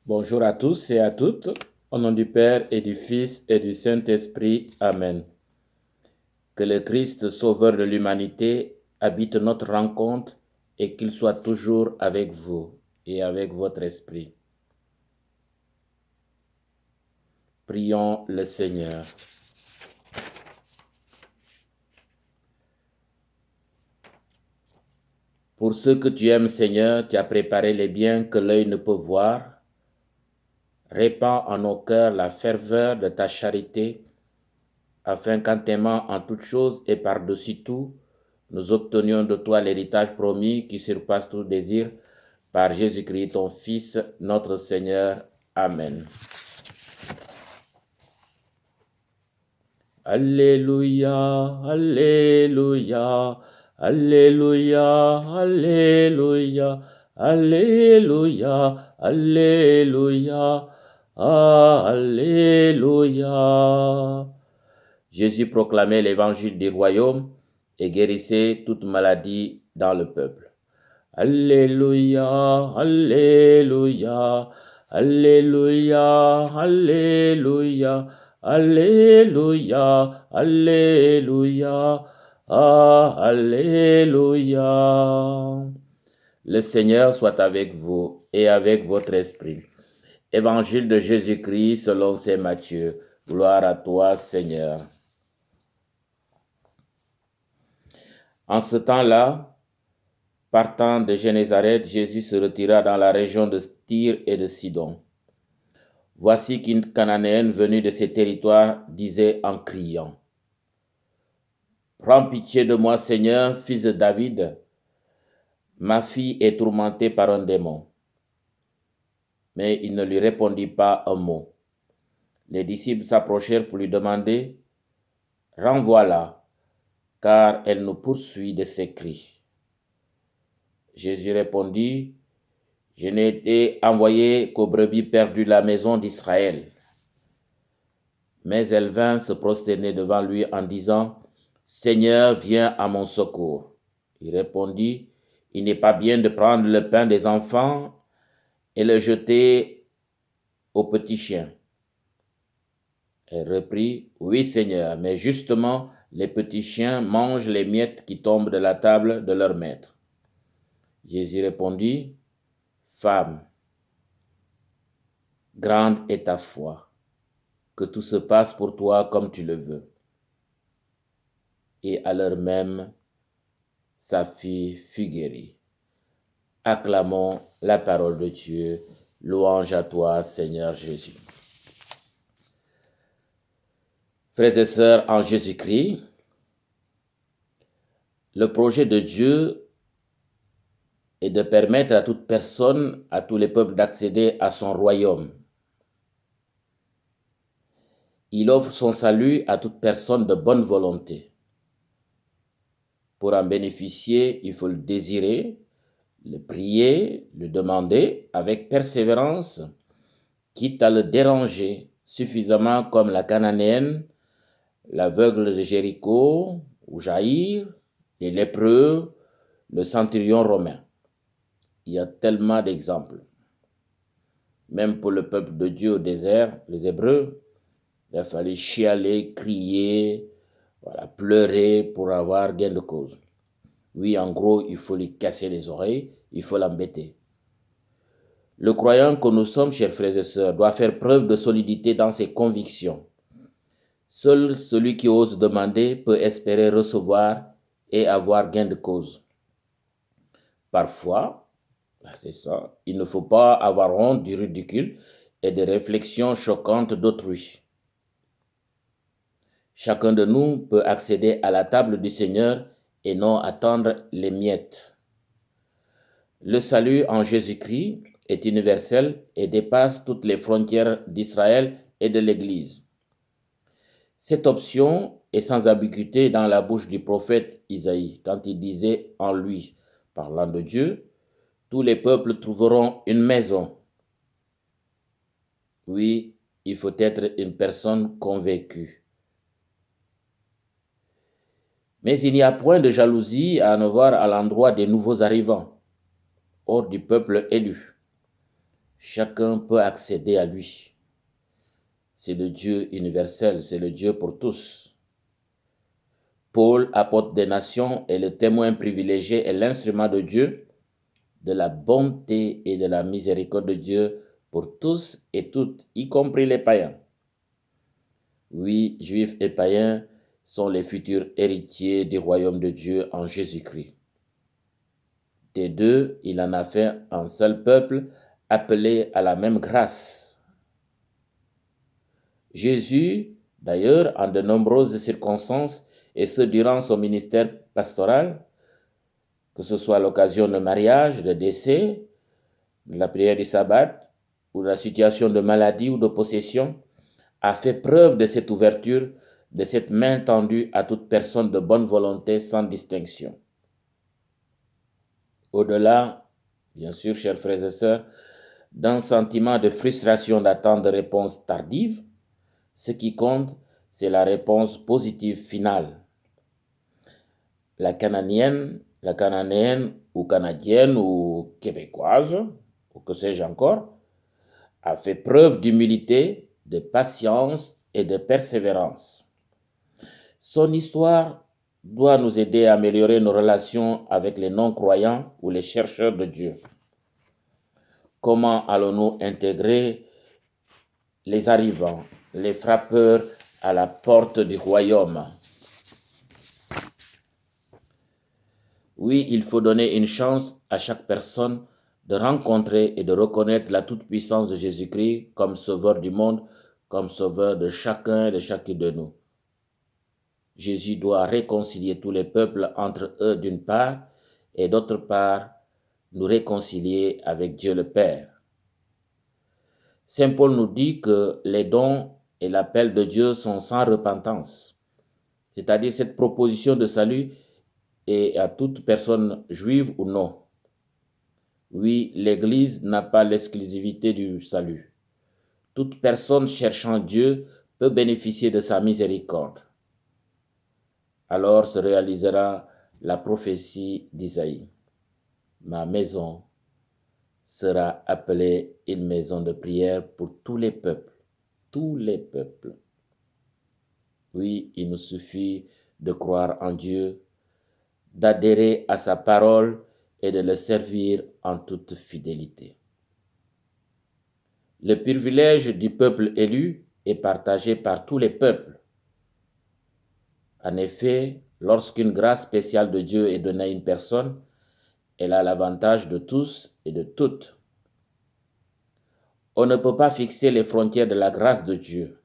Bonjour à tous et à toutes, au nom du Père et du Fils et du Saint-Esprit. Amen. Que le Christ, Sauveur de l'humanité, habite notre rencontre et qu'il soit toujours avec vous et avec votre esprit. Prions le Seigneur. Pour ceux que tu aimes, Seigneur, tu as préparé les biens que l'œil ne peut voir. Répands en nos cœurs la ferveur de ta charité, afin qu'en t'aimant en toutes choses et par-dessus tout, nous obtenions de toi l'héritage promis qui surpasse tout désir, par Jésus-Christ, ton Fils, notre Seigneur. Amen. Alléluia, Alléluia, Alléluia, Alléluia, Alléluia, Alléluia, Alléluia. Jésus proclamait l'évangile du royaume et guérissait toute maladie dans le peuple. Alléluia, Alléluia, Alléluia, Alléluia, Alléluia, Alléluia, Alléluia. Le Seigneur soit avec vous et avec votre esprit. Évangile de Jésus-Christ selon saint Matthieu. Gloire à toi, Seigneur. En ce temps-là, partant de Génézareth, Jésus se retira dans la région de Tyr et de Sidon. Voici qu'une Cananéenne venue de ces territoires disait en criant: « Prends pitié de moi, Seigneur, fils de David. Ma fille est tourmentée par un démon. » Mais il ne lui répondit pas un mot. Les disciples s'approchèrent pour lui demander: « Renvoie-la, car elle nous poursuit de ses cris. » Jésus répondit: « Je n'ai été envoyé qu'aux brebis perdues de la maison d'Israël. » Mais elle vint se prosterner devant lui en disant: « Seigneur, viens à mon secours. » Il répondit: « Il n'est pas bien de prendre le pain des enfants et le jeter aux petits chiens. » Elle reprit: « Oui, Seigneur, mais justement, les petits chiens mangent les miettes qui tombent de la table de leur maître. » Jésus répondit: « Femme, grande est ta foi, que tout se passe pour toi comme tu le veux. » Et à l'heure même, sa fille fut guérie. Acclamons la parole de Dieu. Louange à toi, Seigneur Jésus. Frères et sœurs en Jésus-Christ, le projet de Dieu est de permettre à toute personne, à tous les peuples d'accéder à son royaume. Il offre son salut à toute personne de bonne volonté. Pour en bénéficier, il faut le désirer, le prier, le demander avec persévérance, quitte à le déranger suffisamment comme la Cananéenne, l'aveugle de Jéricho ou Jaïr, les lépreux, le centurion romain. Il y a tellement d'exemples. Même pour le peuple de Dieu au désert, les Hébreux, il a fallu chialer, crier, pleurer pour avoir gain de cause. Oui, en gros, il faut lui casser les oreilles, il faut l'embêter. Le croyant que nous sommes, chers frères et sœurs, doit faire preuve de solidité dans ses convictions. Seul celui qui ose demander peut espérer recevoir et avoir gain de cause. Parfois, c'est ça, il ne faut pas avoir honte du ridicule et des réflexions choquantes d'autrui. Chacun de nous peut accéder à la table du Seigneur et non attendre les miettes. Le salut en Jésus-Christ est universel et dépasse toutes les frontières d'Israël et de l'Église. Cette option est sans ambiguïté dans la bouche du prophète Isaïe, quand il disait en lui, parlant de Dieu, « Tous les peuples trouveront une maison. » Oui, il faut être une personne convaincue. Mais il n'y a point de jalousie à en voir à l'endroit des nouveaux arrivants, hors du peuple élu. chacun peut accéder à lui. C'est le Dieu universel, c'est le Dieu pour tous. Paul, apôtre des nations, est le témoin privilégié et l'instrument de Dieu, de la bonté et de la miséricorde de Dieu pour tous et toutes, y compris les païens. Oui, juifs et païens sont les futurs héritiers du royaume de Dieu en Jésus-Christ. Des deux, il en a fait un seul peuple appelé à la même grâce. Jésus, d'ailleurs, en de nombreuses circonstances, et ce durant son ministère pastoral, que ce soit à l'occasion de mariage, de décès, de la prière du sabbat, ou de la situation de maladie ou de possession, a fait preuve de cette ouverture, de cette main tendue à toute personne de bonne volonté sans distinction. Au-delà, bien sûr, chers frères et sœurs, d'un sentiment de frustration d'attendre de réponses tardives, ce qui compte, c'est la réponse positive finale. La cananéenne ou canadienne ou québécoise, ou que sais-je encore, a fait preuve d'humilité, de patience et de persévérance. Son histoire doit nous aider à améliorer nos relations avec les non-croyants ou les chercheurs de Dieu. Comment allons-nous intégrer les arrivants, les frappeurs à la porte du royaume? Oui, il faut donner une chance à chaque personne de rencontrer et de reconnaître la toute-puissance de Jésus-Christ comme sauveur du monde, comme sauveur de chacun et de chacune de nous. Jésus doit réconcilier tous les peuples entre eux d'une part, et d'autre part, nous réconcilier avec Dieu le Père. Saint Paul nous dit que les dons et l'appel de Dieu sont sans repentance, c'est-à-dire cette proposition de salut est à toute personne juive ou non. Oui, l'Église n'a pas l'exclusivité du salut. Toute personne cherchant Dieu peut bénéficier de sa miséricorde. Alors se réalisera la prophétie d'Isaïe. Ma maison sera appelée une maison de prière pour tous les peuples. Tous les peuples. Oui, il nous suffit de croire en Dieu, d'adhérer à sa parole et de le servir en toute fidélité. Le privilège du peuple élu est partagé par tous les peuples. En effet, lorsqu'une grâce spéciale de Dieu est donnée à une personne, elle a l'avantage de tous et de toutes. On ne peut pas fixer les frontières de la grâce de Dieu.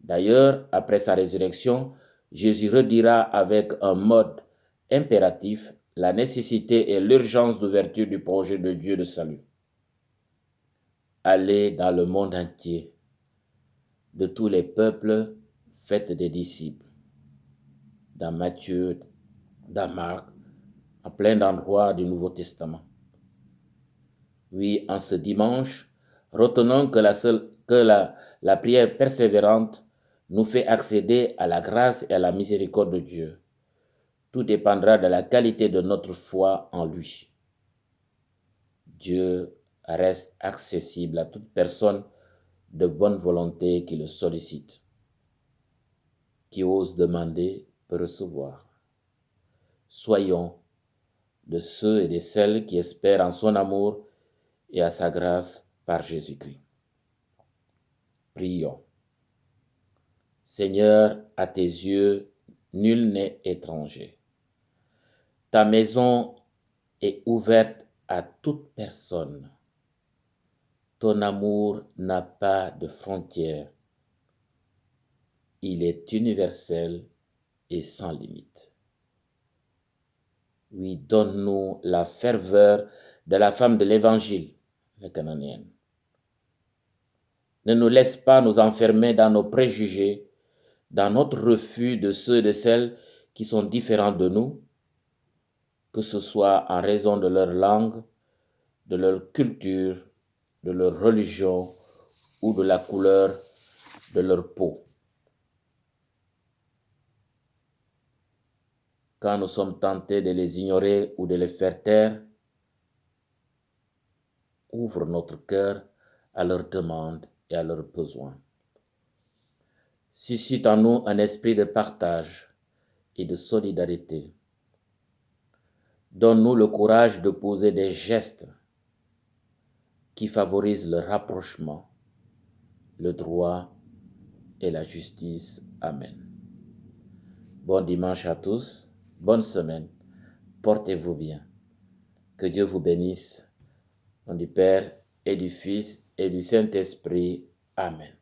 D'ailleurs, après sa résurrection, Jésus redira avec un mode impératif la nécessité et l'urgence d'ouverture du projet de Dieu de salut. Allez dans le monde entier, de tous les peuples, faites des disciples. Dans Matthieu, dans Marc, en plein d'endroits du Nouveau Testament. Oui, en ce dimanche, retenons que la prière persévérante nous fait accéder à la grâce et à la miséricorde de Dieu. Tout dépendra de la qualité de notre foi en lui. Dieu reste accessible à toute personne de bonne volonté qui le sollicite. Qui ose demander peut recevoir. Soyons de ceux et de celles qui espèrent en son amour et à sa grâce par Jésus-Christ. Prions. Seigneur, à tes yeux, nul n'est étranger. Ta maison est ouverte à toute personne. Ton amour n'a pas de frontières. Il est universel et sans limite. Oui, donne-nous la ferveur de la femme de l'Évangile, la cananéenne. Ne nous laisse pas nous enfermer dans nos préjugés, dans notre refus de ceux et de celles qui sont différents de nous, que ce soit en raison de leur langue, de leur culture, de leur religion ou de la couleur de leur peau. Quand nous sommes tentés de les ignorer ou de les faire taire, ouvre notre cœur à leurs demandes et à leurs besoins. Suscite en nous un esprit de partage et de solidarité. Donne-nous le courage de poser des gestes qui favorisent le rapprochement, le droit et la justice. Amen. Bon dimanche à tous, bonne semaine, portez-vous bien. Que Dieu vous bénisse, au nom du Père et du Fils et du Saint-Esprit. Amen.